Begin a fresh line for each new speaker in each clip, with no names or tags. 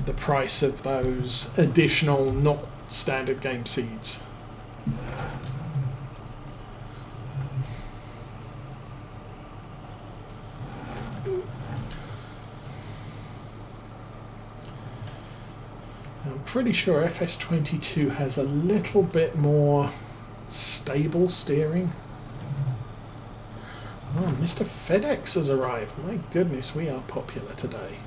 the price of those additional not standard game seeds. I'm pretty sure FS22 has a little bit more stable steering. Oh, Mr. FedEx has arrived. My goodness, we are popular today.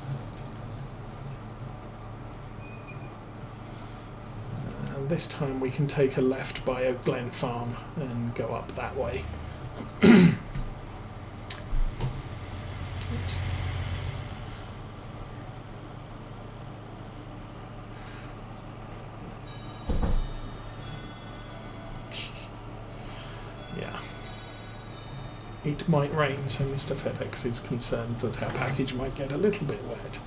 And this time we can take a left by Oak Glen Farm and go up that way. Oops. Yeah. It might rain, so Mr. FedEx is concerned that our package might get a little bit wet.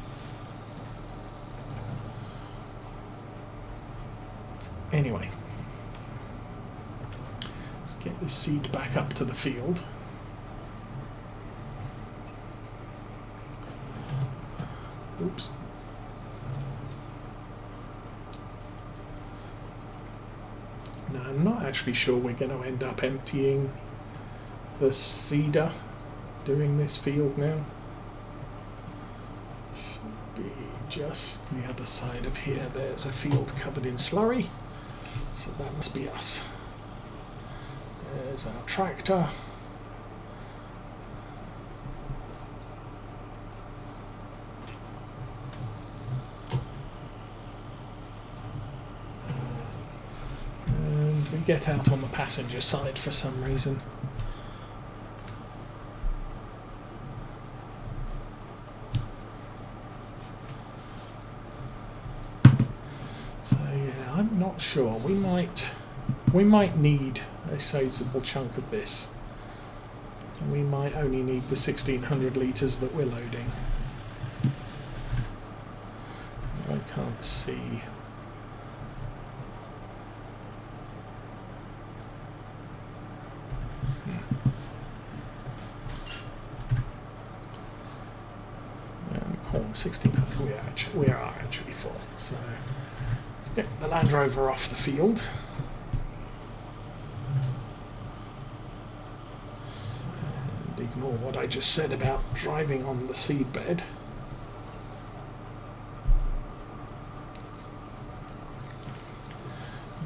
Anyway, let's get this seed back up to the field. Oops. Now, I'm not actually sure we're going to end up emptying the seeder doing this field now. Should be just the other side of here. There's a field covered in slurry, so that must be us. There's our tractor. And we get out on the passenger side for some reason. Sure, we might need a sizable chunk of this. And we might only need the 1600 litres that we're loading. I can't see. Corn 1600. We are actually full. So. Get the Land Rover off the field. And ignore what I just said about driving on the seed bed.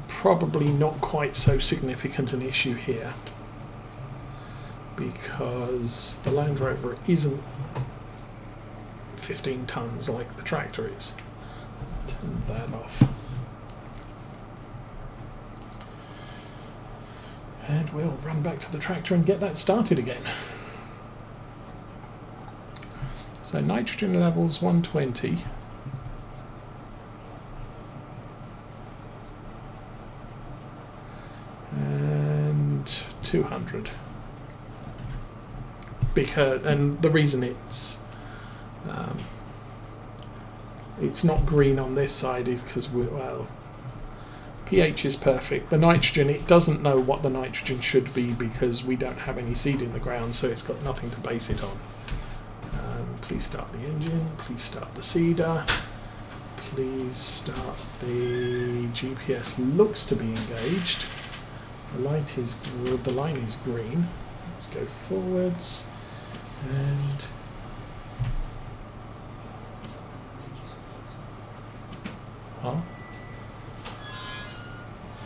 Probably not quite so significant an issue here, because the Land Rover isn't 15 tons like the tractor is. Turn that off. And we'll run back to the tractor and get that started again. So nitrogen levels 120. And 200. And the reason it's not green on this side is because pH is perfect. The nitrogen, it doesn't know what the nitrogen should be because we don't have any seed in the ground, so it's got nothing to base it on. Please start the engine. Please start the seeder. Please start the GPS. Looks to be engaged. The line is green. Let's go forwards and. Huh?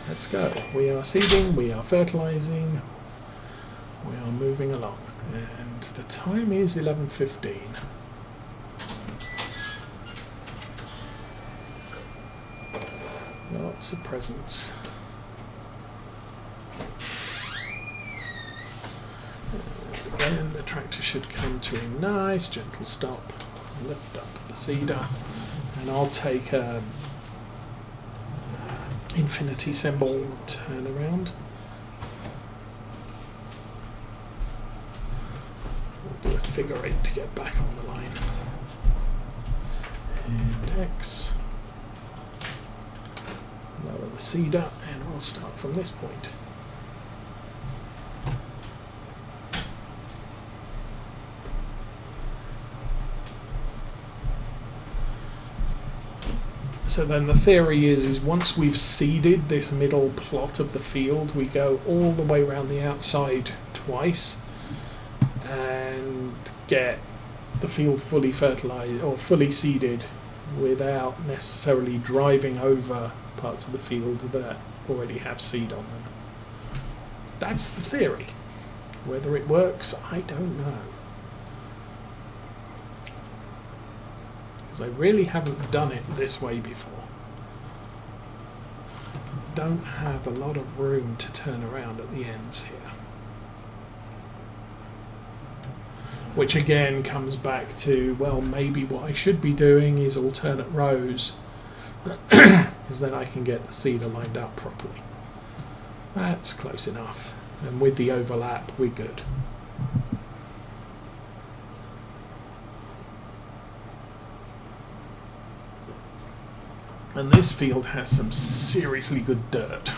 Let's go. We are seeding, we are fertilizing, we are moving along. And the time is 11:15. Lots of presents. And again, the tractor should come to a nice gentle stop. Lift up the seeder, and I'll take a infinity symbol turn around. We'll do a figure 8 to get back on the line. And X. Lower the seeder, and we'll start from this point. So then the theory is once we've seeded this middle plot of the field, we go all the way around the outside twice and get the field fully fertilized or fully seeded without necessarily driving over parts of the field that already have seed on them. That's the theory. Whether it works, I don't know. Because I really haven't done it this way before. Don't have a lot of room to turn around at the ends here. Which again comes back to, well, maybe what I should be doing is alternate rows, because then I can get the seeder lined up properly. That's close enough. And with the overlap, we're good. And this field has some seriously good dirt.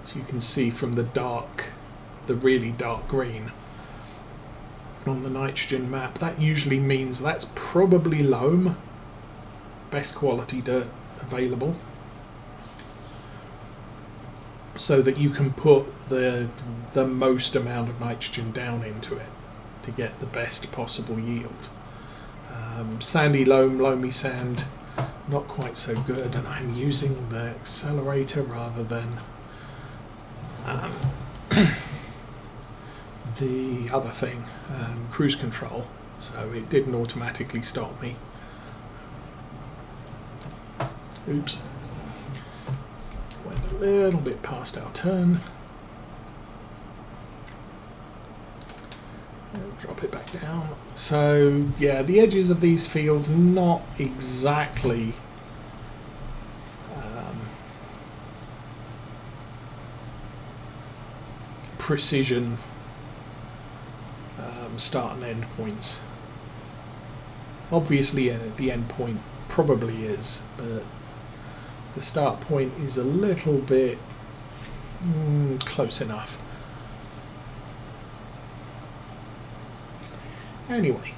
As you can see from the really dark green on the nitrogen map, that usually means that's probably loam, best quality dirt available, so that you can put the most amount of nitrogen down into it to get the best possible yield. Sandy loam, loamy sand, not quite so good, and I'm using the accelerator rather than the other thing, cruise control, so it didn't automatically stop me. Oops. Went a little bit past our turn. Drop it back down. So yeah, the edges of these fields not exactly precision start and end points. Obviously the end point probably is, but the start point is a little bit close enough. Anyway,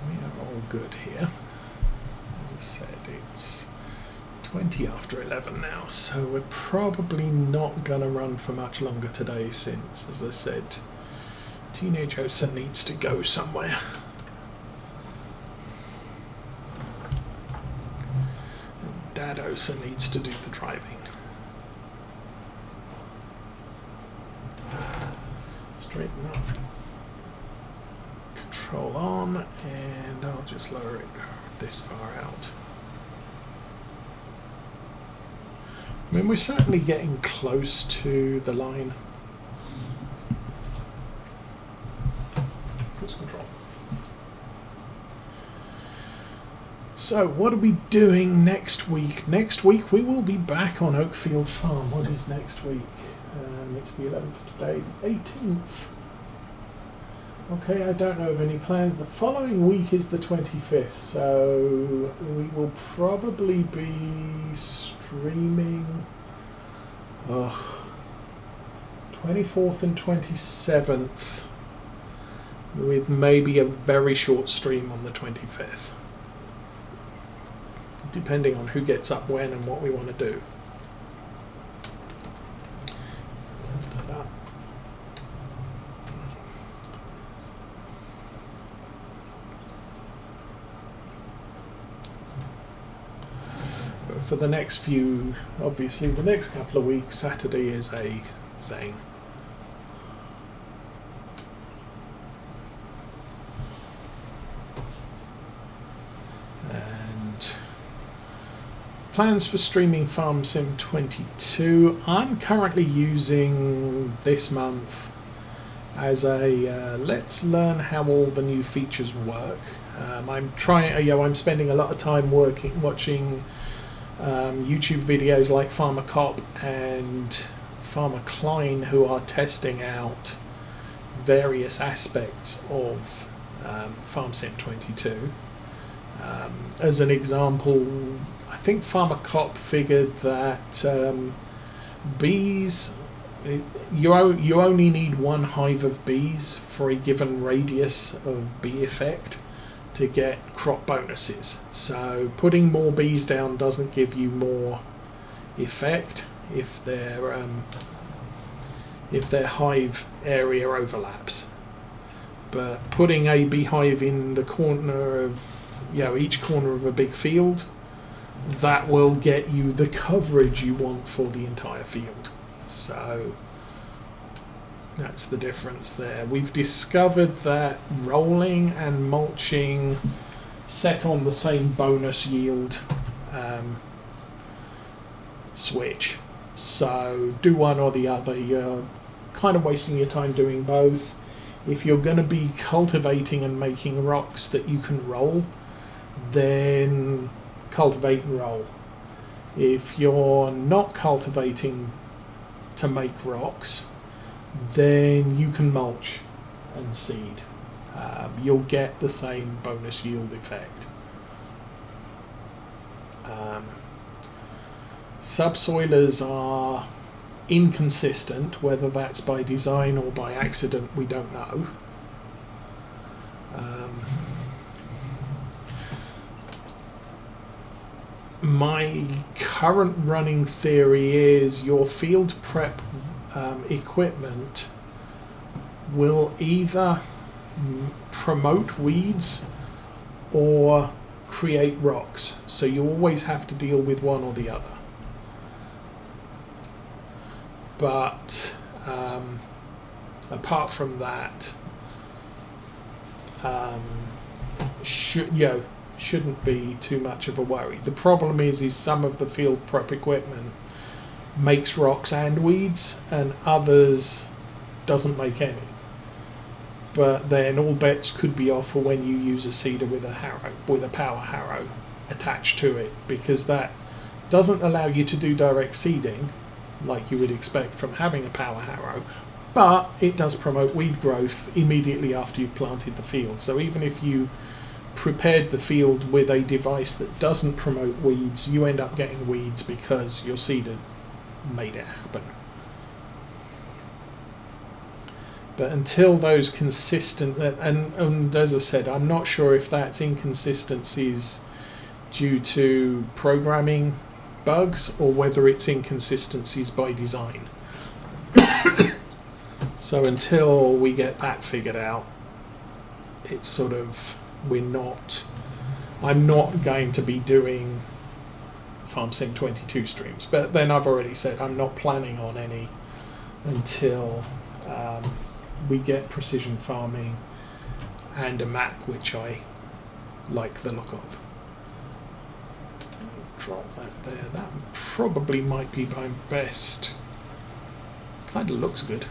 we are all good here. As I said, it's 20 after 11 now, so we're probably not going to run for much longer today since, as I said, Teenage Osa needs to go somewhere. And Dad Osa needs to do the driving. Straighten up, control on, and I'll just lower it this far out. I mean, we're certainly getting close to the line. Cruise control. So, what are we doing next week? Next week we will be back on Oakfield Farm. What is next week? It's the 11th today, the 18th. Okay, I don't know of any plans. The following week is the 25th, so we will probably be streaming 24th and 27th, with maybe a very short stream on the 25th, depending on who gets up when and what we want to do. For the next few, obviously the next couple of weeks, Saturday is a thing. And plans for streaming Farm Sim 22. I'm currently using this month as a let's learn how all the new features work. I'm spending a lot of time watching YouTube videos like Farmer Cop and Farmer Klein, who are testing out various aspects of Farm Sim 22. As an example, I think Farmer Cop figured that bees, you only need one hive of bees for a given radius of bee effect to get crop bonuses. So putting more bees down doesn't give you more effect if their hive area overlaps. But putting a beehive in the corner of, each corner of a big field, that will get you the coverage you want for the entire field. So that's the difference there. We've discovered that rolling and mulching set on the same bonus yield switch. So do one or the other. You're kind of wasting your time doing both. If you're going to be cultivating and making rocks that you can roll, then cultivate and roll. If you're not cultivating to make rocks, then you can mulch and seed. You'll get the same bonus yield effect. Subsoilers are inconsistent, whether that's by design or by accident, we don't know. My current running theory is your field prep equipment will either promote weeds or create rocks, so you always have to deal with one or the other. But apart from that, shouldn't be too much of a worry. The problem is some of the field prep equipment makes rocks and weeds, and others doesn't make any. But then all bets could be off for when you use a seeder with a power harrow attached to it, because that doesn't allow you to do direct seeding like you would expect from having a power harrow, but it does promote weed growth immediately after you've planted the field. So even if you prepared the field with a device that doesn't promote weeds, you end up getting weeds because your seeder made it happen. But until those consistent, and as I said, I'm not sure if that's inconsistencies due to programming bugs or whether it's inconsistencies by design. So until we get that figured out, it's sort of, I'm not going to be doing FarmSim 22 streams, but then I've already said I'm not planning on any until we get precision farming and a map which I like the look of. Drop that there. That probably might be my best. Kind of looks good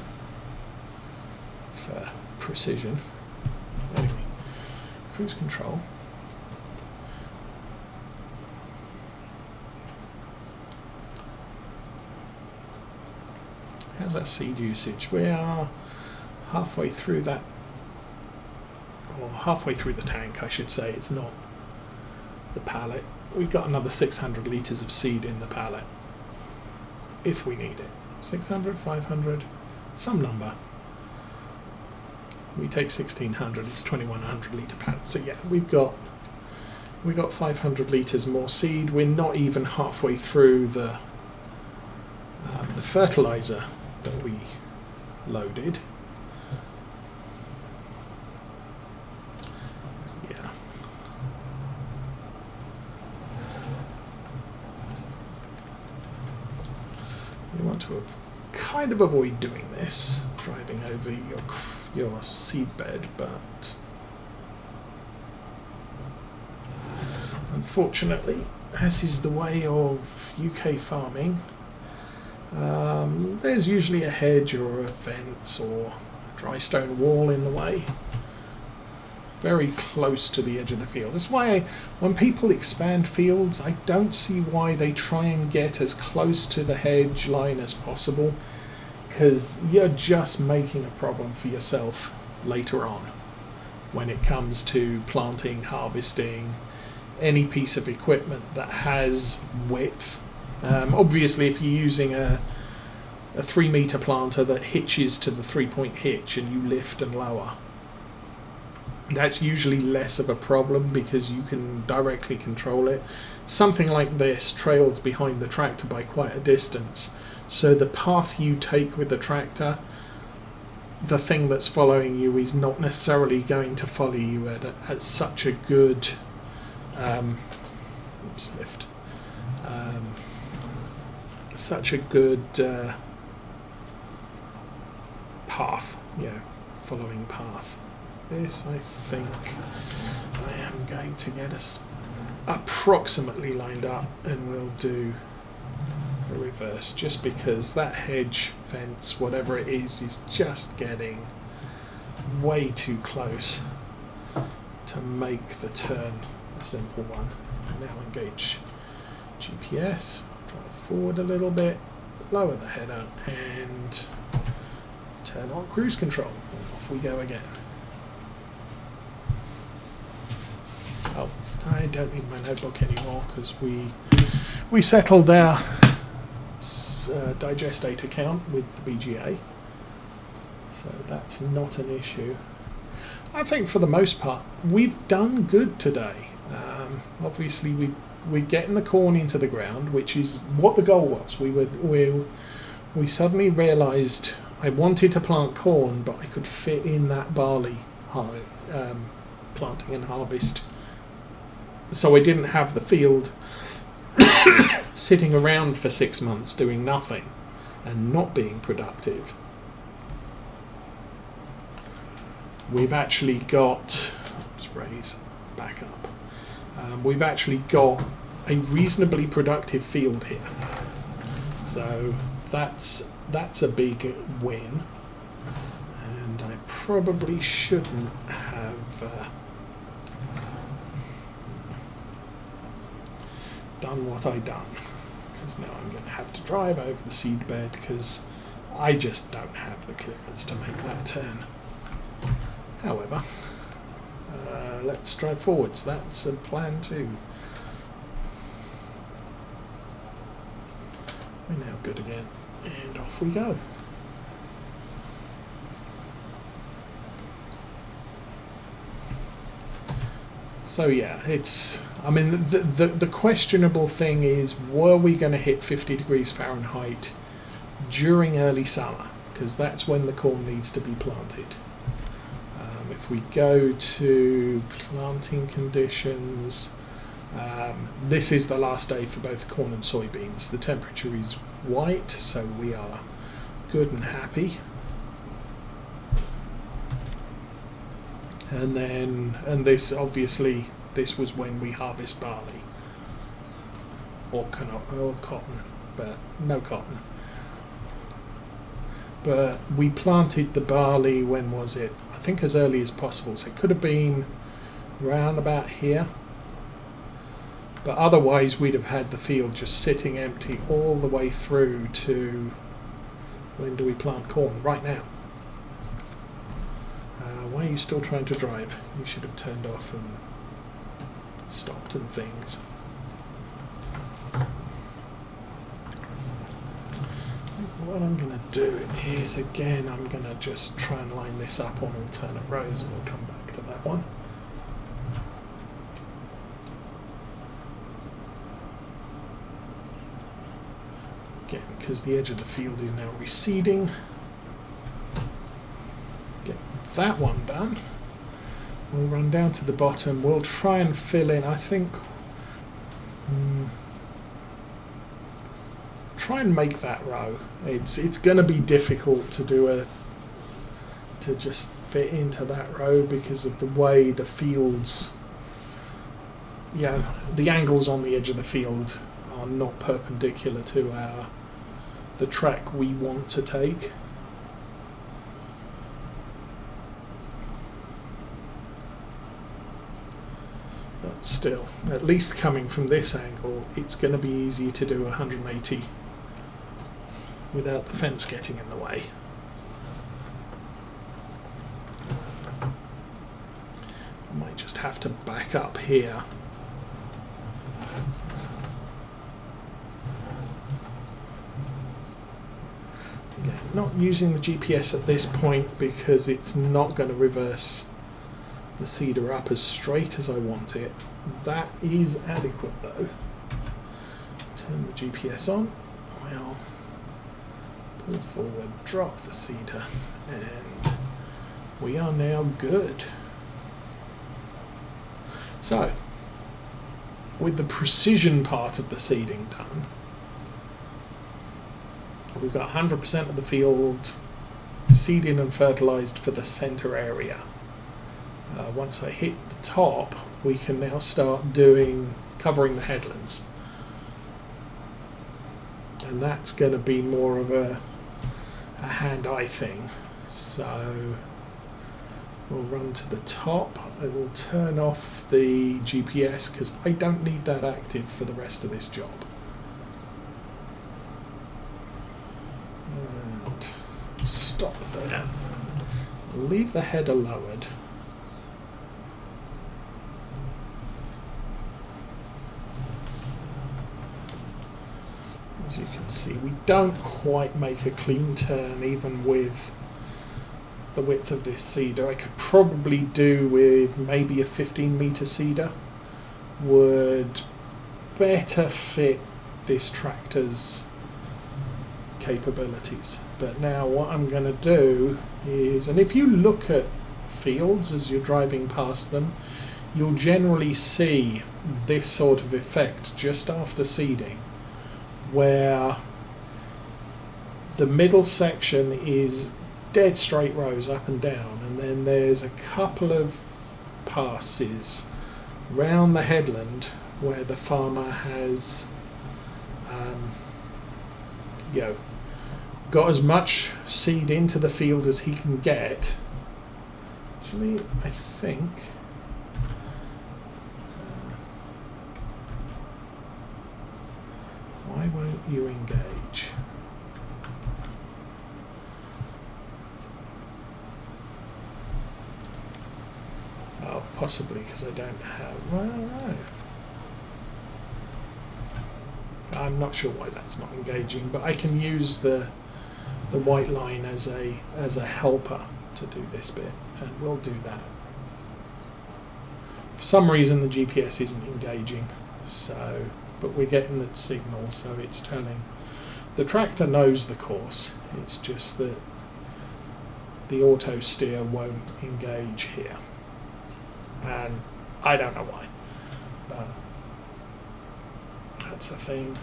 for precision. Anyway, cruise control. How's that seed usage? We are halfway through that, or halfway through the tank, I should say. It's not the pallet. We've got another 600 litres of seed in the pallet if we need it. 600, 500, some number. We take 1600, it's 2100 litre pallet. So yeah, we got 500 litres more seed. We're not even halfway through the fertilizer that we loaded. Yeah. You want to kind of avoid doing this, driving over your seed bed, but unfortunately, as is the way of UK farming, there's usually a hedge or a fence or a dry stone wall in the way, very close to the edge of the field. That's why when people expand fields, I don't see why they try and get as close to the hedge line as possible, because you're just making a problem for yourself later on when it comes to planting, harvesting, any piece of equipment that has width. Obviously, if you're using a 3-meter planter that hitches to the 3-point hitch and you lift and lower, That's usually less of a problem because you can directly control it. Something like this trails behind the tractor by quite a distance, so the path you take with the tractor, the thing that's following you is not necessarily going to follow you at such a good such a good path, following path. This, I think, I am going to get us approximately lined up, and we'll do a reverse, just because that hedge, fence, whatever it is just getting way too close to make the turn a simple one. Now engage GPS, drive forward a little bit, lower the header, and turn on cruise control. And off we go again. Oh, I don't need my notebook anymore because we settled our digest data account with the BGA, so that's not an issue. I think for the most part we've done good today. Obviously we're getting the corn into the ground, which is what the goal was. We suddenly realised I wanted to plant corn, but I could fit in that barley planting and harvest. So I didn't have the field sitting around for 6 months doing nothing and not being productive. We've actually got, let's raise back up. We've actually got a reasonably productive field here. So that's a big win. And I probably shouldn't have done what I done, because now I'm going to have to drive over the seed bed because I just don't have the clearance to make that turn. However, let's drive forwards. That's a plan too. We're now good again, and off we go. So yeah, the questionable thing is, were we going to hit 50 degrees Fahrenheit during early summer? Because that's when the corn needs to be planted. If we go to planting conditions, this is the last day for both corn and soybeans. The temperature is white, so we are good and happy. And this obviously, this was when we harvest barley or cotton, but no cotton. But we planted the barley, when was it? I think as early as possible, so it could have been round about here. But otherwise we'd have had the field just sitting empty all the way through to, when do we plant corn? Right now. Why are you still trying to drive? You should have turned off and stopped and things. What I'm going to do is, again, I'm going to just try and line this up on alternate rows, and we'll come back to that one. Again, because the edge of the field is now receding. Get that one done. We'll run down to the bottom. We'll try and fill in, I think... try and make that row. It's going to be difficult to just fit into that row because of the way the fields, the angles on the edge of the field are not perpendicular to the track we want to take. But still, at least coming from this angle, it's going to be easier to do 180 without the fence getting in the way. I might just have to back up here. Again, not using the GPS at this point because it's not going to reverse the cedar up as straight as I want it. That is adequate though. Turn the GPS on. Well, pull forward, drop the cedar, and we are now good. So, with the precision part of the seeding done, we've got 100% of the field seeded and fertilized for the center area. Once I hit the top, we can now start covering the headlands. And that's going to be more of a hand-eye thing. So we'll run to the top. I will turn off the GPS because I don't need that active for the rest of this job. And stop there. Leave the header lowered. As you can see, we don't quite make a clean turn even with the width of this cedar. I could probably do with maybe a 15-meter cedar. Would better fit this tractor's capabilities. But now what I'm going to do is, and if you look at fields as you're driving past them, you'll generally see this sort of effect just after seeding, where the middle section is dead straight rows up and down, and then there's a couple of passes round the headland where the farmer has got as much seed into the field as he can get. Actually, I think why won't you engage? Oh, possibly because I don't have. Well, no. I'm not sure why that's not engaging, but I can use the white line as a helper to do this bit, and we'll do that. For some reason, the GPS isn't engaging, so. But we're getting the signal, so it's telling. The tractor knows the course, it's just that the auto steer won't engage here. And I don't know why, but that's a thing.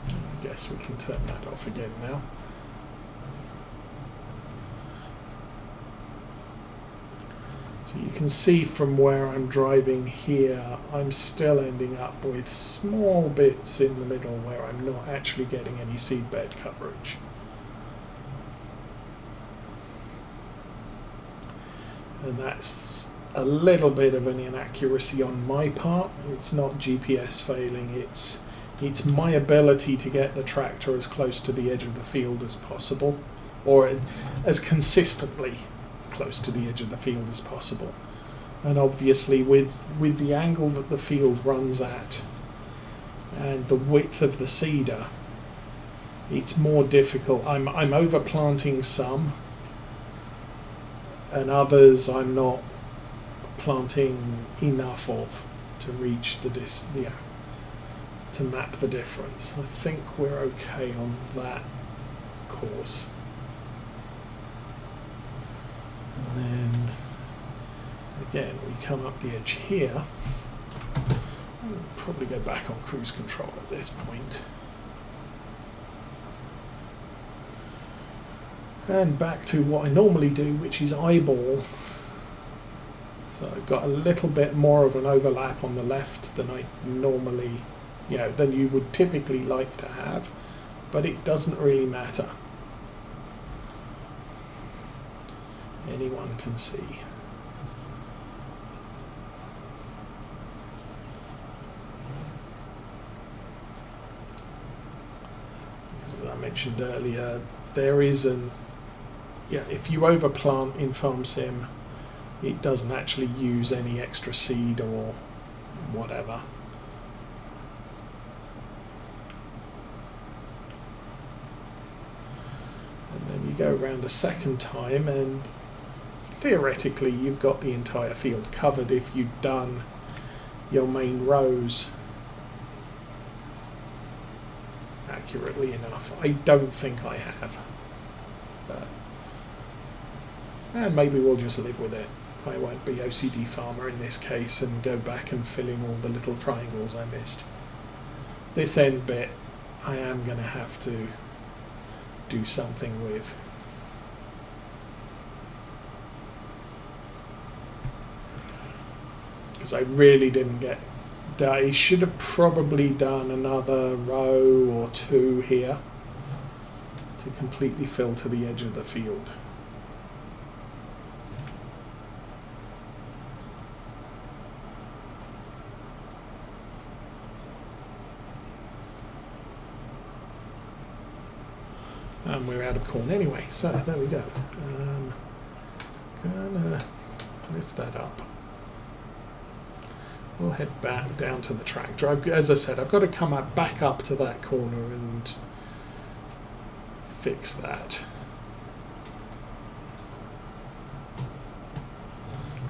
I guess we can turn that off again now. So you can see from where I'm driving here, I'm still ending up with small bits in the middle where I'm not actually getting any seedbed coverage. And that's a little bit of an inaccuracy on my part. It's not GPS failing, it's my ability to get the tractor as close to the edge of the field as possible, or as consistently close to the edge of the field as possible. And obviously with the angle that the field runs at and the width of the cedar, it's more difficult. I'm overplanting some, and others I'm not planting enough of to reach the to map the difference. I think we're okay on that course. And then again we come up the edge here. I'll probably go back on cruise control at this point. And back to what I normally do, which is eyeball. So I've got a little bit more of an overlap on the left than I normally, than you would typically like to have, but it doesn't really matter. Anyone can see. As I mentioned earlier, there is if you overplant in FarmSim, it doesn't actually use any extra seed or whatever. And then you go around a second time and theoretically you've got the entire field covered if you've done your main rows accurately enough. I don't think I have, but and maybe we'll just live with it. I won't be OCD farmer in this case and go back and fill in all the little triangles I missed. This end bit I am going to have to do something with. Because I really didn't get that. I should have probably done another row or two here to completely fill to the edge of the field. And we're out of corn anyway, so there we go. Gonna lift that up. We'll head back down to the tractor. As I said, I've got to come back up to that corner and fix that.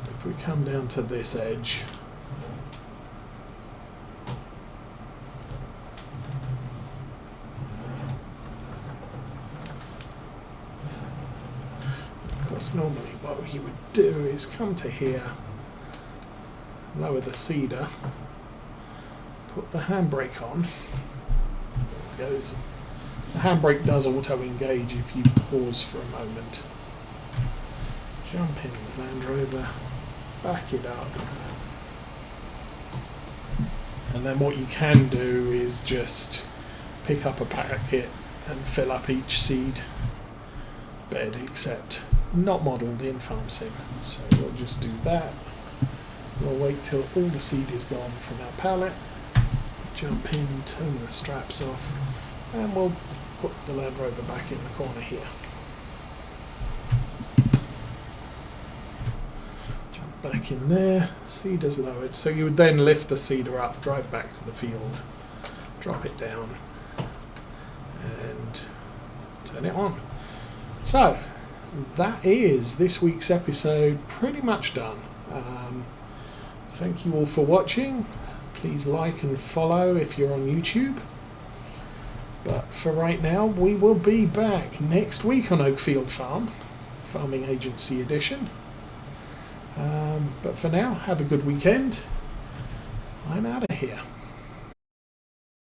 If we come down to this edge, normally what you would do is come to here, lower the cedar, put the handbrake on. There it goes. The handbrake does auto engage if you pause for a moment. Jump in the Land Rover, back it up, and then what you can do is just pick up a packet and fill up each seed bed, except not modelled in Farm Sim. So we'll just do that. We'll wait till all the seed is gone from our pallet, jump in, turn the straps off, and we'll put the Land Rover back in the corner here. Jump back in there, cedar's lowered. So you would then lift the cedar up, drive back to the field, drop it down, and turn it on. So that is this week's episode pretty much done. Thank you all for watching. Please like and follow if you're on YouTube. But for right now, we will be back next week on Oakfield Farm, Farming Agency Edition. But for now, have a good weekend. I'm out of here.